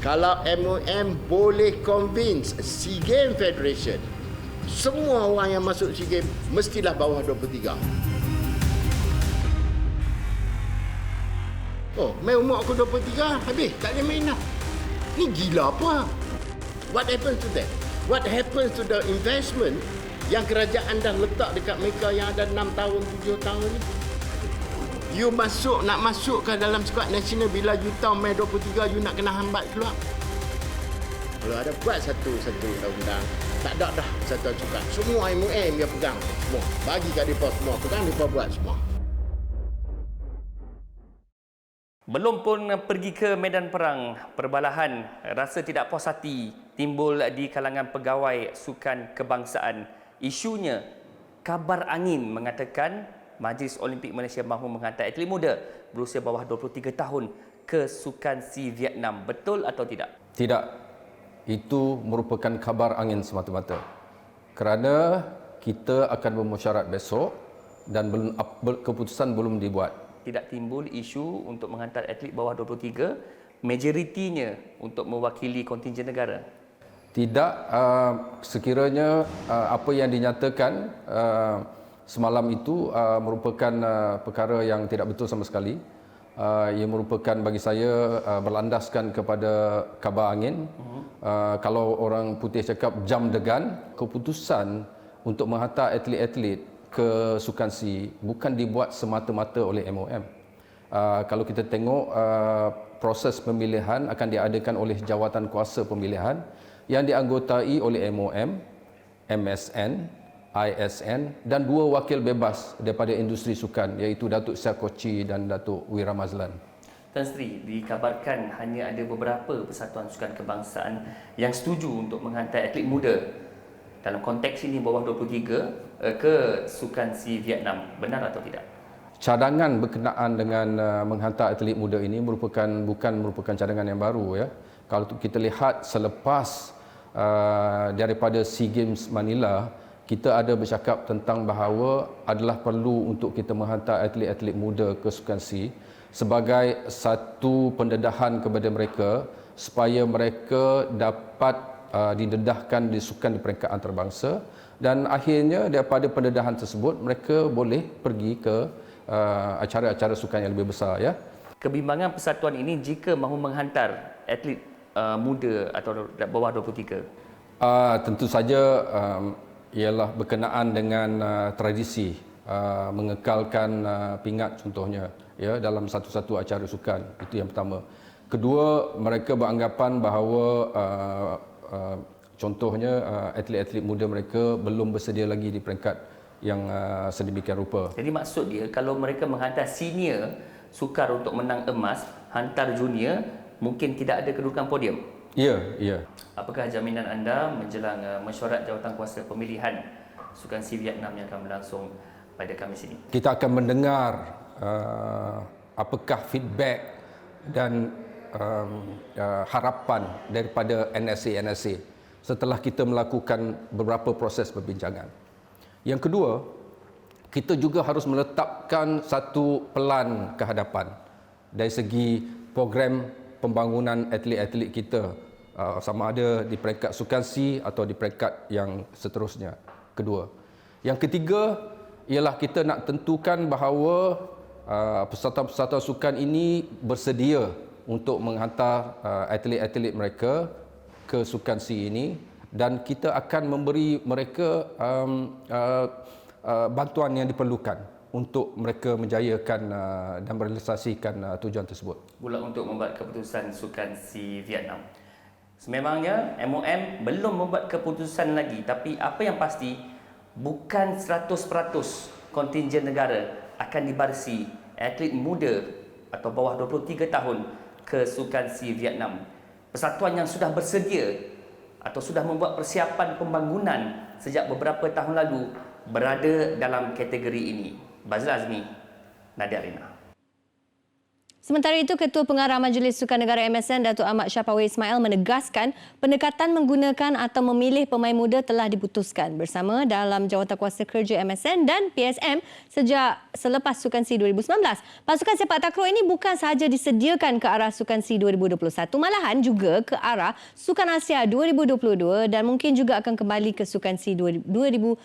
Kalau MOM boleh convince SEA Games Federation, semua orang yang masuk SEA Games mestilah bawah 23. Oh, main umur aku 23, habis tak boleh main dah. Ni gila apa? What happens to that? What happens to the investment yang kerajaan dah letak dekat mereka yang ada 6 tahun, 7 tahun ni? You nak masukkan dalam skuad nasional bila you tahu main 23, you nak kena hambat keluar. Kalau ada buat satu undang-undang, tak ada dah satu sukan. Semua MOM dia pegang semua. Bagi kat mereka semua, pegang mereka buat semua. Belum pun pergi ke medan perang, perbalahan rasa tidak puas hati timbul di kalangan pegawai sukan kebangsaan. Isunya, kabar angin mengatakan Majlis Olimpik Malaysia mahu menghantar atlet muda berusia bawah 23 tahun ke Sukan SEA Vietnam. Betul atau tidak? Tidak. Itu merupakan kabar angin semata-mata. Kerana kita akan bermusyarat besok dan keputusan belum dibuat. Tidak timbul isu untuk menghantar atlet bawah 23, majoritinya untuk mewakili kontingen negara? Tidak. Sekiranya apa yang dinyatakan semalam itu merupakan perkara yang tidak betul sama sekali. Ia merupakan bagi saya berlandaskan kepada kabar angin. Kalau orang putih cakap jam degan, keputusan untuk menghantar atlet-atlet ke Sukan SEA bukan dibuat semata-mata oleh MOM. Kalau kita tengok proses pemilihan akan diadakan oleh Jawatan Kuasa Pemilihan yang dianggotai oleh MOM, MSN, ISN dan 2 wakil bebas daripada industri sukan iaitu Datuk Syah Kochi dan Datuk Wira Mazlan. Tan Sri, dikabarkan hanya ada beberapa persatuan sukan kebangsaan yang setuju untuk menghantar atlet muda dalam konteks ini bawah 23 ke Sukan SEA Vietnam. Benar atau tidak? Cadangan berkenaan dengan menghantar atlet muda ini bukan merupakan cadangan yang baru ya. Kalau kita lihat selepas daripada SEA Games Manila, kita ada bercakap tentang bahawa adalah perlu untuk kita menghantar atlet-atlet muda ke Sukan SEA sebagai satu pendedahan kepada mereka supaya mereka dapat didedahkan di sukan di peringkat antarabangsa dan akhirnya daripada pendedahan tersebut mereka boleh pergi ke acara-acara sukan yang lebih besar ya. Kebimbangan persatuan ini jika mahu menghantar atlet muda atau bawah 23? Tentu saja ialah berkenaan dengan tradisi mengekalkan pingat contohnya ya dalam satu-satu acara sukan. Itu yang pertama. Kedua, mereka beranggapan bahawa contohnya atlet-atlet muda mereka belum bersedia lagi di peringkat yang sedemikian rupa. Jadi maksud dia kalau mereka menghantar senior sukar untuk menang emas, hantar junior mungkin tidak ada kedudukan podium. Ya. Apakah jaminan anda menjelang mesyuarat Jawatan Kuasa Pemilihan Sukan SEA Vietnam yang akan berlangsung pada Khamis ini? Kita akan mendengar apakah feedback dan harapan daripada NSA setelah kita melakukan beberapa proses perbincangan. Yang kedua, kita juga harus meletakkan satu pelan ke hadapan dari segi program pembangunan atlet-atlet kita sama ada di peringkat Sukan SEA atau di peringkat yang seterusnya. Kedua. Yang ketiga ialah kita nak tentukan bahawa persatuan-persatuan sukan ini bersedia untuk menghantar atlet-atlet mereka ke Sukan SEA ini dan kita akan memberi mereka bantuan yang diperlukan untuk mereka menjayakan dan merealisasikan tujuan tersebut. Pula untuk membuat keputusan Sukan SEA Vietnam. Sememangnya MOM belum membuat keputusan lagi, tapi apa yang pasti bukan 100% kontingen negara akan dibarisi atlet muda atau bawah 23 tahun ke Sukan SEA Vietnam. Persatuan yang sudah bersedia atau sudah membuat persiapan pembangunan sejak beberapa tahun lalu berada dalam kategori ini. Bazil Azmi, Nadia Rina. Sementara itu, Ketua Pengarah Majlis Sukan Negara MSN Datuk Ahmad Syapawi Ismail menegaskan pendekatan menggunakan atau memilih pemain muda telah diputuskan bersama dalam Jawatankuasa Kerja MSN dan PSM sejak selepas Sukan SEA 2019. Pasukan sepak takraw ini bukan sahaja disediakan ke arah Sukan SEA 2021, malahan juga ke arah Sukan Asia 2022 dan mungkin juga akan kembali ke Sukan SEA 2023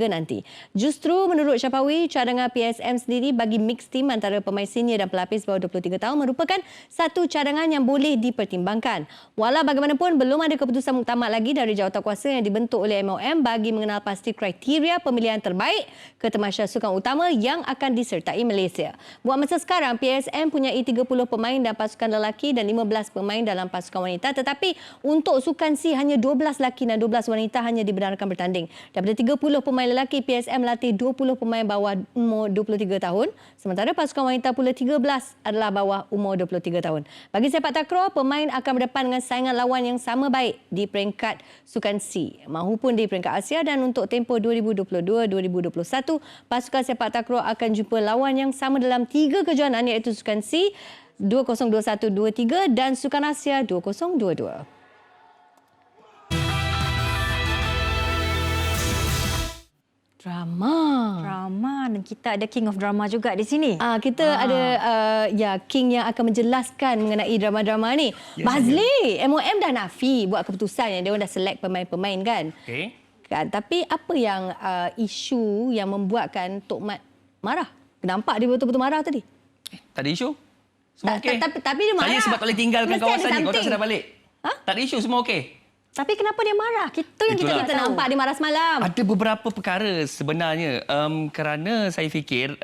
nanti. Justru menurut Syapawi, cadangan PSM sendiri bagi mix team antara pemain senior dan pelapis bawah 23 tahun merupakan satu cadangan yang boleh dipertimbangkan. Walau bagaimanapun, belum ada keputusan muktamad lagi dari Jawatankuasa yang dibentuk oleh MOM bagi mengenal pasti kriteria pemilihan terbaik ke Tamasya Sukan Utama yang akan disertai Malaysia. Buat masa sekarang, PSM punya 30 pemain dan pasukan lelaki dan 15 pemain dalam pasukan wanita, tetapi untuk Sukan SEA hanya 12 lelaki dan 12 wanita hanya dibenarkan bertanding. Daripada 30 pemain lelaki, PSM melatih 20 pemain bawah umur 23 tahun, sementara pasukan wanita pula 13 adalah bawah umur 23 tahun. Bagi sepak takraw, pemain akan berdepan dengan saingan lawan yang sama baik di peringkat Sukan SEA mahupun di peringkat Asia, dan untuk tempoh 2022-2021, pasukan sepak takraw akan jumpa lawan yang sama dalam 3 kejohanan iaitu Sukan SEA 2021-23 dan Sukan Asia 2022. Drama dan kita ada king of drama juga di sini. Kita ada king yang akan menjelaskan mengenai drama-drama ni. Bazli, MOM dah nafi buat keputusan yang dia orang dah select pemain-pemain kan. Okey. Kan, tapi apa yang isu yang membuatkan Tok Mat marah? Nampak dia betul-betul marah tadi. Tak ada isu? Semua okey? Tapi dia marah. Saya sebab tak boleh tinggalkan Mesti kawasan ada ni. Kau tak something. sedar balik? Tak ada isu, semua okey? Tapi kenapa dia marah? Itu yang Itulah. Kita nampak dia marah semalam. Ada beberapa perkara sebenarnya. Kerana saya fikir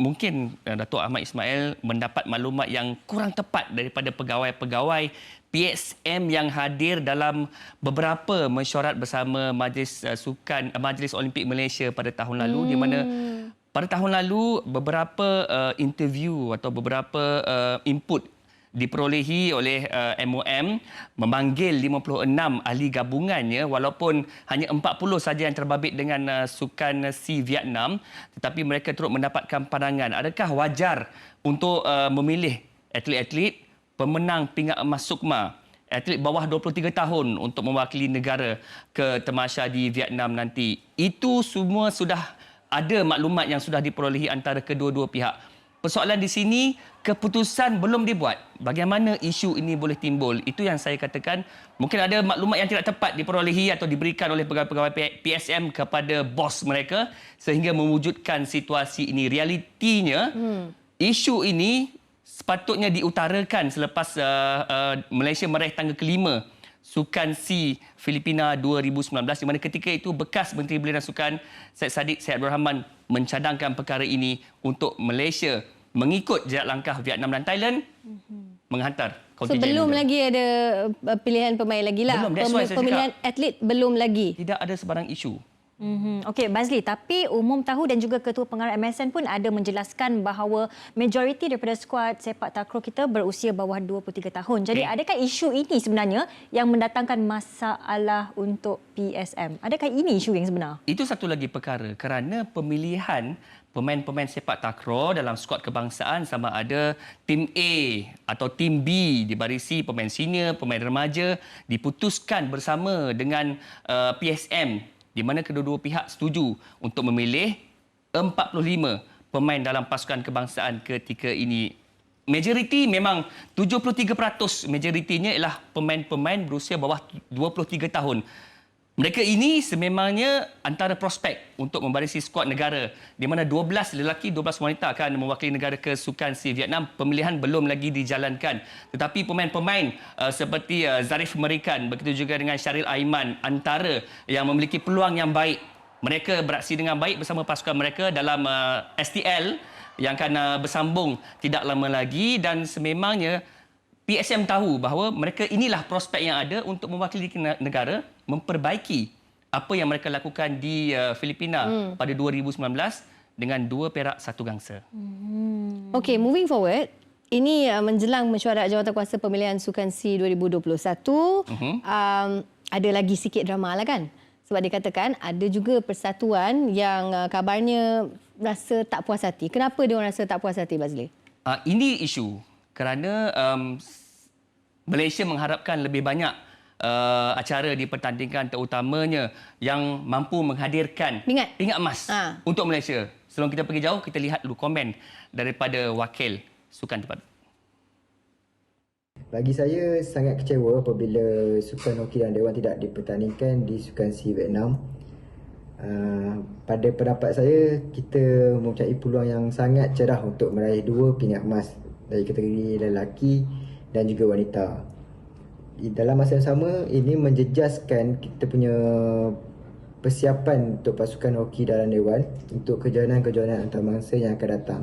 mungkin Datuk Ahmad Ismail mendapat maklumat yang kurang tepat daripada pegawai-pegawai PSM yang hadir dalam beberapa mesyuarat bersama Majlis Olimpik Malaysia pada tahun lalu, di mana pada tahun lalu beberapa interview atau beberapa input diperolehi oleh MOM memanggil 56 ahli gabungannya, walaupun hanya 40 saja yang terbabit dengan Sukan SEA Vietnam, tetapi mereka turut mendapatkan pandangan adakah wajar untuk memilih atlet-atlet pemenang pingat emas Sukma, atlet bawah 23 tahun untuk mewakili negara ke Tamasya di Vietnam nanti. Itu semua sudah ada maklumat yang sudah diperolehi antara kedua-dua pihak. Persoalan di sini, keputusan belum dibuat. Bagaimana isu ini boleh timbul? Itu yang saya katakan, mungkin ada maklumat yang tidak tepat diperolehi atau diberikan oleh pegawai-pegawai PSM kepada bos mereka sehingga mewujudkan situasi ini. Realitinya, isu ini sepatutnya diutarakan selepas Malaysia meraih tangga kelima Sukan SEA Filipina 2019, di mana ketika itu bekas Menteri Belia dan Sukan Syed Saddiq Syed Abdul Rahman mencadangkan perkara ini untuk Malaysia mengikut jejak langkah Vietnam dan Thailand menghantar kontingen. Belum muda. lagi ada pilihan pemain lagi lah. Belum, that's why saya Pemilihan atlet belum lagi. Tidak ada sebarang isu. Okey, Bazli, tapi umum tahu dan juga Ketua Pengarah MSN pun ada menjelaskan bahawa majoriti daripada skuad sepak takraw kita berusia bawah 23 tahun. Jadi adakah isu ini sebenarnya yang mendatangkan masalah untuk PSM? Adakah ini isu yang sebenar? Itu satu lagi perkara, kerana pemilihan pemain-pemain sepak takraw dalam skuad kebangsaan sama ada tim A atau tim B dibarisi pemain senior, pemain remaja diputuskan bersama dengan PSM, di mana kedua-dua pihak setuju untuk memilih 45 pemain dalam pasukan kebangsaan ketika ini. Majoriti memang 73% majoritinya ialah pemain-pemain berusia bawah 23 tahun. Mereka ini sememangnya antara prospek untuk membarisi skuad negara, di mana 12 lelaki, 12 wanita akan mewakili negara ke Sukan SEA Vietnam. Pemilihan belum lagi dijalankan. Tetapi pemain-pemain seperti Zarif Merikan, begitu juga dengan Syaril Aiman, antara yang memiliki peluang yang baik. Mereka beraksi dengan baik bersama pasukan mereka dalam STL yang akan bersambung tidak lama lagi, dan sememangnya PSM tahu bahawa mereka inilah prospek yang ada untuk mewakili negara, memperbaiki apa yang mereka lakukan di Filipina pada 2019 dengan 2 perak 1 gangsa. Okey, moving forward, ini menjelang mesyuarat Jawatankuasa pemilihan Sukan SEA 2021, ada lagi sikit drama lah kan? Sebab dikatakan ada juga persatuan yang kabarnya rasa tak puas hati. Kenapa dia orang rasa tak puas hati, Bazli? Ini isu kerana Malaysia mengharapkan lebih banyak acara dipertandingkan, terutamanya yang mampu menghadirkan pingat emas untuk Malaysia. Sebelum kita pergi jauh, kita lihat dulu komen daripada wakil sukan tempat. Bagi saya sangat kecewa apabila Sukan Hoki dan Dewan tidak dipertandingkan di Sukan SEA Vietnam. Pada pendapat saya, kita mempunyai peluang yang sangat cerah untuk meraih 2 pingat emas dari kategori lelaki dan juga wanita. Dalam masa yang sama, ini menjejaskan kita punya persiapan untuk pasukan hoki dalam Dewan untuk kejohanan-kejohanan antarabangsa yang akan datang.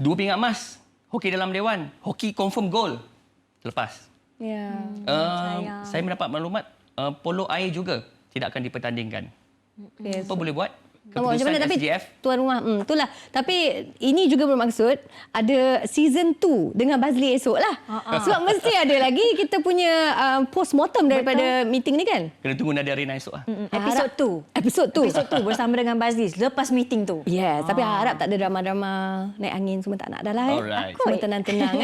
2 pingat emas, hoki dalam Dewan, hoki confirm gold lepas. Ya. Saya mendapat maklumat polo air juga tidak akan dipertandingkan. Okay, Apa boleh buat? Macam Keputusan mana tapi SGF. tuan rumah itulah. Tapi ini juga bermaksud ada season 2 dengan Bazli esok lah. Sebab mesti ada lagi kita punya post-mortem daripada meeting ni kan. Kena tunggu Nadia Rina esok lah. Episod 2. Episod tu Bersama dengan Bazli lepas meeting tu. Yes, tapi harap tak ada drama-drama naik angin semua tak nak dah lah. Alright. Semua tenang-tenang